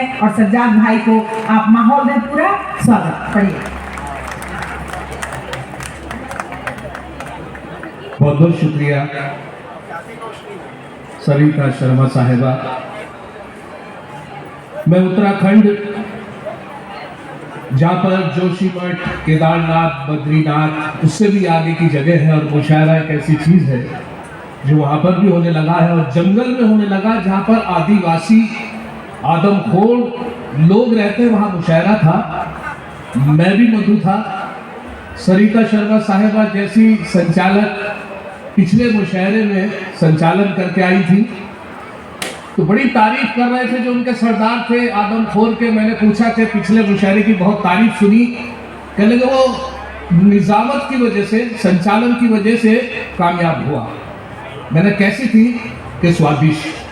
हैं और सज्जाद भाई को आप माहौल दें पूरा स्वागत करिए। बहुत बहुत शुक्रिया सरिता शर्मा साहिबा। मैं उत्तराखंड जहाँ पर जोशीमठ, केदारनाथ, बद्रीनाथ, उससे भी आगे की जगह है और मुशायरा एक ऐसी चीज है जो वहां पर भी होने लगा है और जंगल में होने लगा जहाँ पर आदिवासी आदमखोर लोग रहते हैं, वहां मुशायरा था। मैं भी मधु था। सरिता शर्मा साहिबा जैसी संचालक पिछले मुशायरे में संचालन करके आई थी, तो बड़ी तारीफ कर रहे थे जो उनके सरदार थे आदमखोर के। मैंने पूछा कि पिछले मुशायरे की बहुत तारीफ सुनी, कहने लगे वो निजामत की वजह से, संचालन की वजह से कामयाब हुआ। मैंने कैसी थी कि स्वादिष्ट।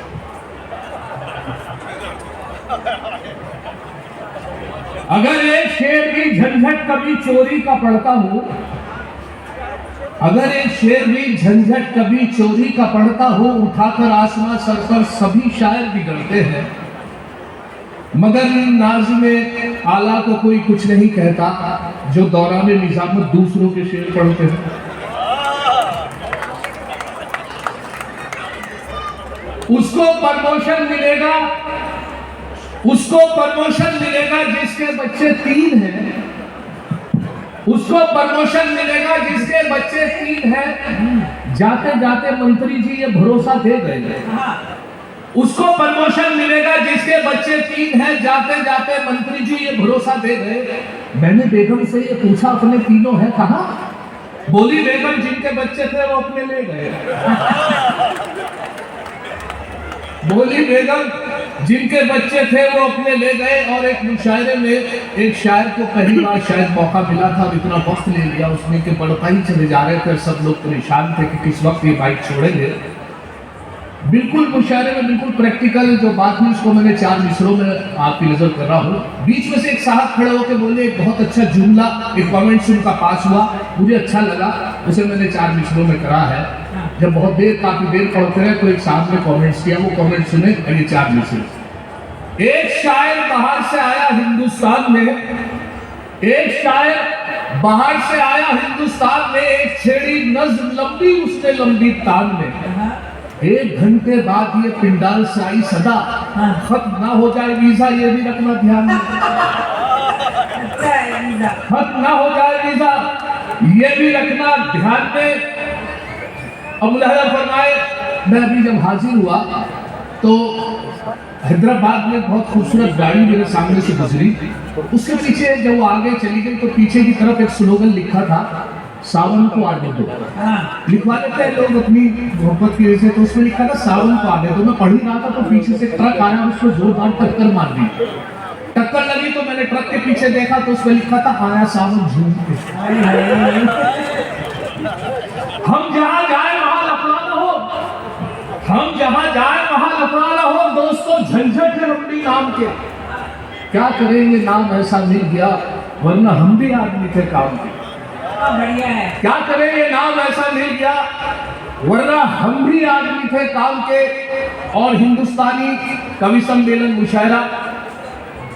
अगर एक शेर की झंझट कभी चोरी का पड़ता हूं, अगर एक शेर भी झंझट कभी चोरी का पड़ता हो, उठाकर आसमां सर पर सभी शायर बिगड़ते हैं, मगर नाज़िमे आला को कोई कुछ नहीं कहता जो दौरान निजामत दूसरों के शेर पढ़ते हैं। उसको प्रमोशन मिलेगा, उसको प्रमोशन मिलेगा जिसके बच्चे 3 हैं, उसको प्रमोशन मिलेगा जिसके बच्चे 3 हैं। जाते जाते मंत्री जी ये भरोसा दे गए। उसको प्रमोशन मिलेगा जिसके बच्चे 3 हैं, जाते जाते मंत्री जी ये भरोसा दे गए। मैंने बेगम से ये पूछा अपने तीनों हैं कहाँ? बोली बेगम जिनके बच्चे थे वो अपने ले गए। बोली बेगम जिनके बच्चे थे वो अपने ले गए। और एक मुशायरे में एक शायर को पहली बार शायद मौका मिला था और इतना वक्त ले लिया उसने कि बढ़ता ही चले जा रहे थे। सब लोग परेशान थे कि किस वक्त ये बाइक छोड़ेंगे। बिल्कुल मुशायरे में बिल्कुल प्रैक्टिकल जो बात हुई उसको मैंने 4 मिसरों में आपकी नजर कर रहा हूँ। बीच में से एक साहब खड़े होकर बोले, एक बहुत अच्छा जुमला, एक कमेंट उनका पास हुआ, मुझे अच्छा लगा, उसे मैंने 4 मिसरों में करा है। जब बहुत देर काफी देर पढ़ते रहे तो एक साहब ने कमेंट्स किया, वो कमेंट सुने और ये 4 मिसरे। एक शायर बाहर से आया हिंदुस्तान में, एक शायर बाहर से आया हिंदुस्तान में, एक छेड़ी नज्म लंबी उसने लंबी तान में। 1 घंटे बाद ये पिंडाल से आई सदा, खत्म ना हो जाए वीजा ये भी रखना ध्यान में। खत्म ना हो जाए वीजा ये भी रखना ध्यान में। अबू लहब फरमाए, मैं अभी जब हाजिर हुआ तो हैदराबाद में बहुत खूबसूरत गाड़ी मेरे सामने से गुजरी। उसके पीछे जब वो आगे चली गई तो पीछे की तरफ एक स्लोगन लिखा था, सावन को आने दो। लिखवा लेते हैं लोग अपनी मोहब्बत की वजह से, तो उसमें लिखा था सावन को आने दो। मैं पढ़ ही रहा था तो पीछे से ट्रक आया, उसको जोरदार टक्कर मार दी। टक्कर लगी तो मैंने ट्रक के पीछे देखा तो उसमें लिखा था आया सावन झूम के। हम जहां जाए वहां लफड़ा न हो, हम जहां जाए वहां लफड़ा न हो। दोस्तों झंझट है लंबी नाम के, क्या करेंगे नाम ऐसा मिल गया, वरना हम भी आदमी थे काम के। बढ़िया है। क्या करें ये नाम ऐसा मिल गया, वरना हम भी आदमी थे काम के। और हिंदुस्तानी कवि सम्मेलन मुशायरा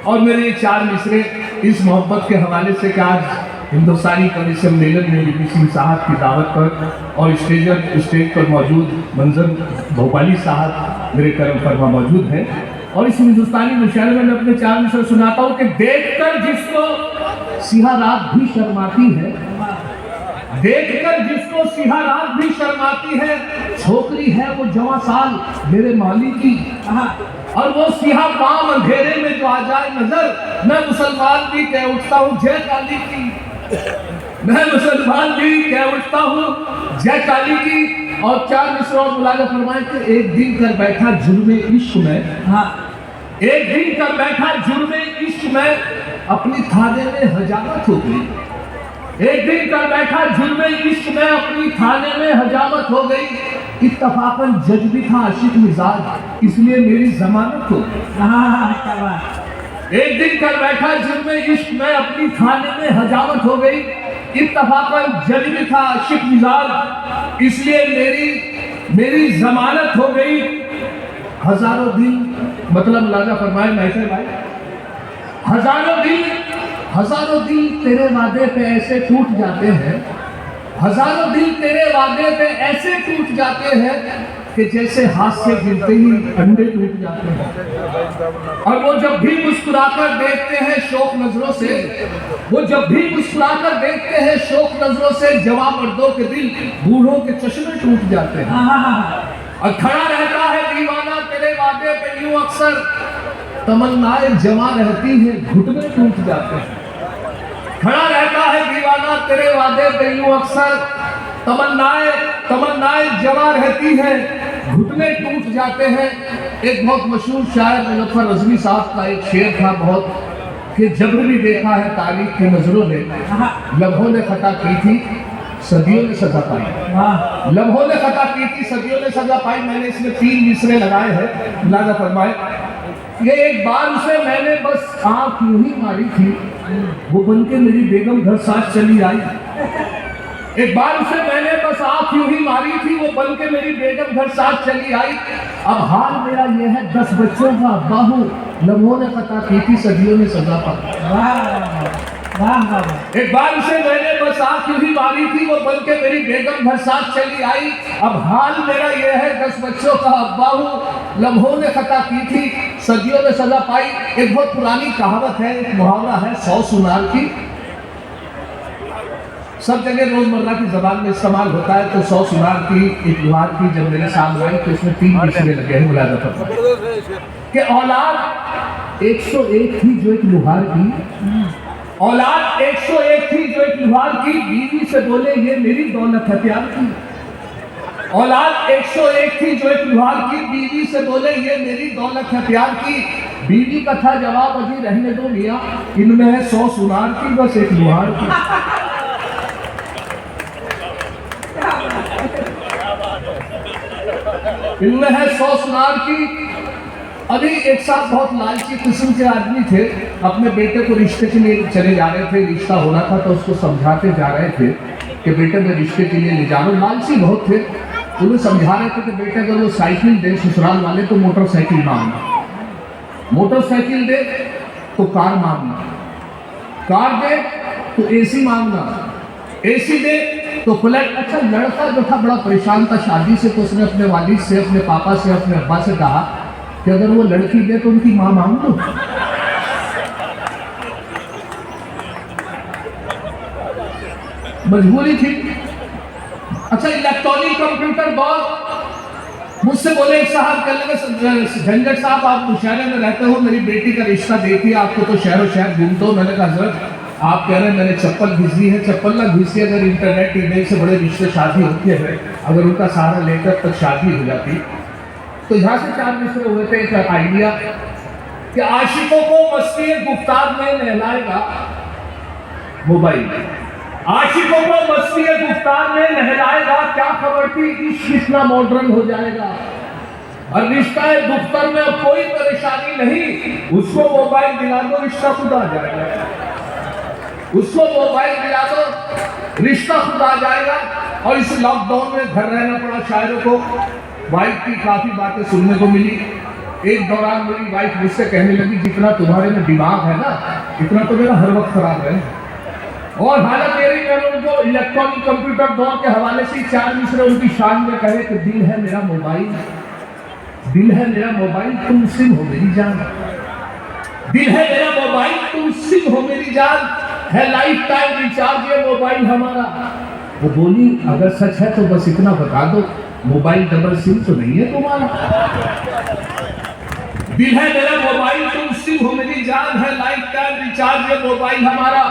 और मेरे 4 मिसरे इस मोहब्बत के हवाले से कि आज हिंदुस्तानी कवि सम्मेलन में बीपी साहब की दावत पर और स्टेज पर मौजूद मंजर भोपाली साहब मेरे करम फरमा मौजूद हैं। और इस हिंदुस्तानी मुशायरे में मैं अपने 4 मिसरे सुनाता हूँ कि देखकर जिसको सिहा रात भी शर्माती है, देखकर जिसको सिहा रात भी शर्माती है, छोकरी है वो जवां साल मेरे माली की। और वो सिहा पाम अंधेरे में जो आ जाए नजर, मैं मुसलमान भी कह उठता हूँ जय काली की। मैं मुसलमान भी कह उठता हूँ जय काली की। और 4 मिसरों मुलाजा फरमाए कि एक दिन कर बैठा जुर्मे इश्क में, एक दिन कर बैठा जुर्मे इश्क में, अपनी थाने में हजामत हो गई। एक दिन कर बैठा जुर्मे इश्क में, अपनी थाने में हजामत हो गई। इत्तफाकन जज भी था आशिक मिजाज, इसलिए मेरी जमानत हो गई। एक दिन कर बैठा जुर्मे इश्क में, अपनी थाने में हजामत हो गई। इत्तफाकन जज भी था आशिक मिजाज, इसलिए मेरी जमानत हो गई। हजारों दिन मतलब लाजा फरमाए मैसे भाई, हजारों दिल तेरे वादे पे ऐसे टूट जाते हैं, हजारों दिल तेरे वादे पे ऐसे टूट जाते हैं कि जैसे हाथ से गिरते ही अंडे टूट जाते हैं। और वो जब भी मुस्कुराकर देखते हैं शौक नजरों से, वो जब भी मुस्कुराकर देखते हैं शौक नजरों से, जवां मर्दों के दिल बूढ़ों के चश्मे टूट जाते हैं। और खड़ा रहता है दीवाना तेरे वादे पे यूं अक्सर, तमन्नाएं जमा रहती है घुटने टूट जाते हैं। खड़ा रहता है दीवाना तेरे वादे पे यूं अक्सर, तमन्नाएं जमा रहती है घुटने टूट जाते हैं। एक बहुत मशहूर शायर मुज़फ़्फ़र रज़वी साहब का एक शेर था बहुत, कि जब भी देखा है तारीख की नजरों ने, लम्हों ने खता की थी सदियों ने सजा पाई। लम्हों ने खता की थी सदियों ने सजा पाई। मैंने इसमें 3 मिसरे लगाए हैं, लाजा फरमाए। ये एक बार उसे मैंने बस आंख यूं ही मारी थी, वो बनके मेरी बेगम घर साथ चली आई। एक बार उसे मैंने बस आंख यूं ही मारी थी, वो बनके मेरी बेगम घर साथ चली आई। अब हाल मेरा ये है 10 बच्चों का अब्बा हूं, लम्हों ने खता की थी सदियों ने सजा पाई। एक बार उसे मैंने बस आंख यूं ही मारी थी, वो बनके मेरी बेगम घर साथ चली आई। अब हाल मेरा ये है 10 बच्चों का अब्बा हूं, लम्हों ने खता की थी सदियों ने सजा पाई। एक बहुत पुरानी कहावत है, एक मुहावरा है 100 सुनार की, सब जगह रोजमर्रा की जबान में इस्तेमाल होता है। तो 100 सुनार की एक लुहार की जब मेरे सामने आई तो इसमें 3 मिसरे लगे हैं मुलाजा पर, कि औलाद 101 थी जो एक लुहार की, औलाद 101 थी जो एक लुहार की, बीवी से बोले ये मेरी दौलत है प्यार की। औलाद 101 थी जो एक लुहार की, बीवी से बोले ये मेरी दौलत है प्यार की। बीवी का था जवाब अभी रहने दो मियां, इनमें है 100 सुनार की बस एक लुहार की। इनमें है 100 सुनार की। अभी एक साथ बहुत लालची किस्म के आदमी थे, अपने बेटे को रिश्ते के लिए चले जा रहे थे, रिश्ता होना था तो उसको समझाते जा रहे थे कि बेटे मैं रिश्ते के लिए ले जा रहा हूँ। लालची बहुत थे, उन्हें समझा रहे थे कि बेटे अगर वो साइकिल दे ससुराल वाले तो मोटरसाइकिल मांगना, मोटरसाइकिल दे तो कार मांगना, कार दे तो एसी मांगना, एसी दे तो फ्लैट। अच्छा, लड़का जो था बड़ा परेशान था शादी से, तो उसने अपने वालिद से, अपने पापा से, अपने अब्बा से कहा कि अगर वो लड़की दे तो उनकी मां मांग लो। मजबूरी थी। अच्छा, इलेक्ट्रॉनिक कंप्यूटर दौर, मुझसे बोले एक साहब, कहने लगे झंझट साहब आप मुशायरे में रहते हो, मेरी बेटी का रिश्ता देखिए, आपको तो शहरों शहर घूमते हो। मैंने कहा हजरत आप कह रहे हैं मैंने चप्पल घिसी है, चप्पल ना घिसी, अगर इंटरनेट ईमेल से बड़े रिश्ते शादी होते हैं, अगर उनका सहारा लेकर तक शादी हो जाती। तो यहाँ से 4 मिसरे हुए थे। एक आइडिया कि आशिकों को मस्ती गुफ्तार में नहलाएगा मोबाइल, आशिकों को मस्ती गुफ्तार में नहलाएगा, क्या खबर थी इश्क कितना मॉडर्न हो जाएगा। और रिश्ता गुफ्तर में अब कोई परेशानी नहीं, उसको मोबाइल दिला दो रिश्ता खुद आ जाएगा, उसको मोबाइल दिला दो रिश्ता खुद आ जाएगा। और इस लॉकडाउन में घर रहना पड़ा शायरों को। वाइफ की काफी बातें सुनने को मिली। एक दौरान मेरी वाइफ मुझसे कहने लगी जितना तुम्हारे में दिमाग है ना, इतना तो मेरा हर वक्त खराब है। और हालत ये रही, मैंने उनको इलेक्ट्रॉनिक कंप्यूटर दौर के हवाले से 4 मिसरे उनकी शान में कहे कि दिल है मेरा मोबाइल, दिल है मेरा मोबाइल तुम सिम हो मेरी जान, दिल है मेरा मोबाइल तुम सिम हो मेरी जान, है लाइफ टाइम रिचार्ज ये मोबाइल हमारा। वो बोली अगर सच है तो बस इतना बता दो, मोबाइल डबल सिम तो नहीं है तुम्हारा। दिल है मेरा मोबाइल तुम सिम हो मेरी जान, है लाइफ टाइम रिचार्ज ये मोबाइल हमारा।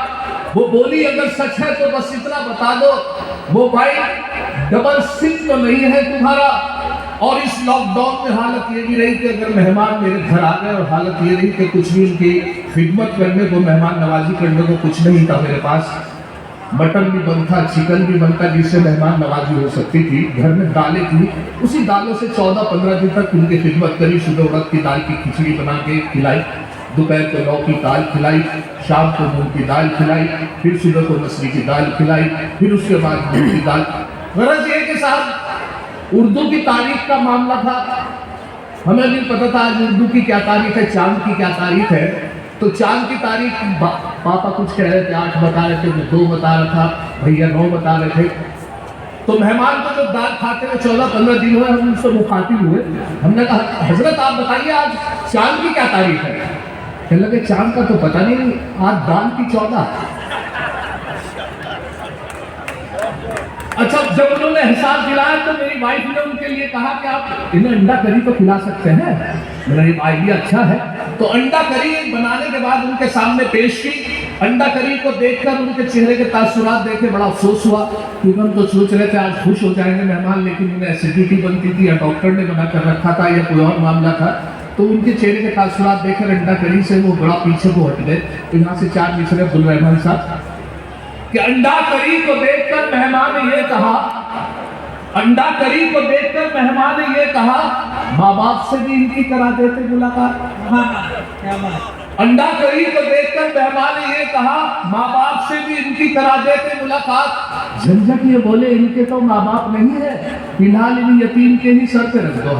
वो बोली अगर सच है तो बस इतना बता दो, मोबाइल डबल सिम तो नहीं है तुम्हारा। और इस लॉकडाउन में हालत ये भी रही कि अगर मेहमान मेरे घर आ गए, और हालत ये रही कि कुछ भी उनकी खिदमत करने को, मेहमान नवाजी करने को कुछ नहीं था मेरे पास। मटन भी बनता, चिकन भी बनता जिससे मेहमान नवाजी हो सकती थी। घर में दालें थी, उसी दालों से 14-15 दिन तक उनकी खिदमत करी। सुबह उड़द की दाल की खिचड़ी बना के खिलाई, दोपहर को लौ की दाल खिलाई, शाम को मूंग की दाल खिलाई, फिर सुबह को मछली की दाल खिलाई, फिर उसके बाद मूंग की दाल। गरज ये के साथ उर्दू की तारीफ का मामला था, हमें नहीं पता था आज उर्दू की क्या तारीख है, चांद की क्या तारीख है। तो चांद की तारीख पापा कुछ कह रहे थे, 8 बता रहे थे, मैं 2 बता रहा था, भैया 9 बता रहे थे। तो मेहमान को जब दाल खाते हुए 14-15 दिन हुए, हम उनसे मुखातिब हुए। हमने कहा हजरत आप बताइए आज चांद की क्या तारीख है। कहने लगे चांद का तो पता नहीं, आज दाल की 14। अच्छा, जब उन्होंने हिसाब दिलाया तो मेरी वाइफ ने उनके लिए कहा कि आप इन्हें अंडा करी तो खिला सकते हैं। मेरा ये आइडिया अच्छा है। तो अंडा करी बनाने के बाद उनके सामने पेश की। अंडा करी को देखकर उनके चेहरे के तासुरात देखे बड़ा अफसोस हुआ, क्योंकि हम तो सोच रहे थे आज खुश हो जाएंगे मेहमान, लेकिन उन्हें एसिडिटी बनती थी या डॉक्टर ने बना कर रखा था या कोई और मामला था। तो उनके चेहरे के तासुरात देखकर अंडा करी से वो बड़ा पीछे को हट गए। तो यहाँ से 4 मिसरे अब्दुल-रहमान साहब कि अंडा करी को देखकर मेहमान ने ये कहा, अंडा करी को देखकर मेहमान ने ये कहा, माँ बाप से भी इनकी करा देते मुलाकात। अंडा करी को देखकर मेहमान ने ये कहा, माँ बाप से भी इनकी करा देते मुलाकात। झंझट ये बोले इनके तो माँ बाप नहीं है, फिलहाल इन यतीम के ही सर पे रख दो।